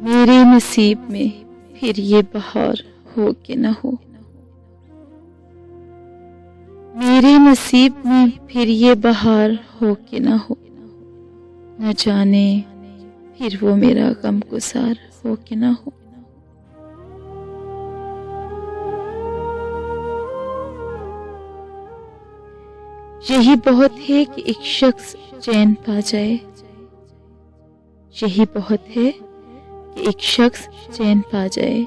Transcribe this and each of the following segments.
मेरे नसीब में फिर ये बहार हो कि न हो, मेरे नसीब में फिर ये बहार हो कि न हो, न जाने फिर वो मेरा गम गुसार हो कि न हो। यही बहुत है कि एक शख्स चैन पा जाए, यही बहुत है कि एक शख्स चैन पा जाए,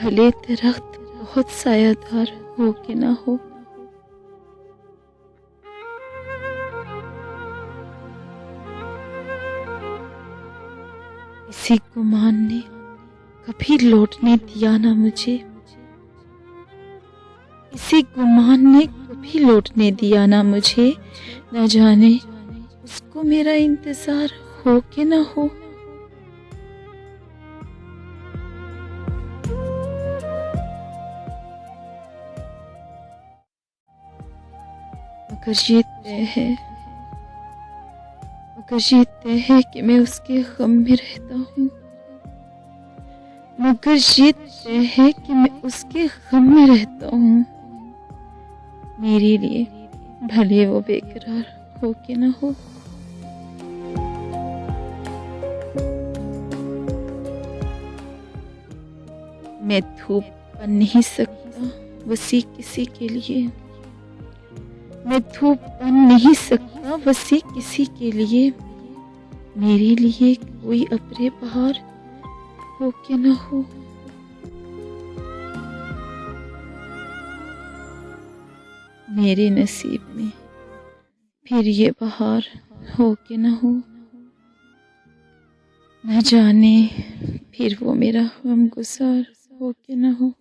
भले दरख्त बहुत सायादार हो कि ना हो। किसी गुमान ने कभी लौटने दिया ना मुझे, किसी गुमान ने कभी लौटने दिया ना मुझे, न जाने उसको मेरा इंतजार हो कि ना हो। मगर ये तय है, मगर ये तय है कि मैं उसके गम में रहता हूँ, मगर ये तय है कि मैं उसके गम में रहता हूँ। मेरे लिए भले वो बेकरार हो कि ना हो। मैं धूप बन नहीं सकता वसी किसी के लिए, मैं धूप बन नहीं सकता वसी किसी के लिए, मेरे लिए कोई अब्रे बहार हो कि न हो। मेरे नसीब में फिर ये बहार हो कि न हो, न जाने फिर वो मेरा गम गुसार हो कि न हो।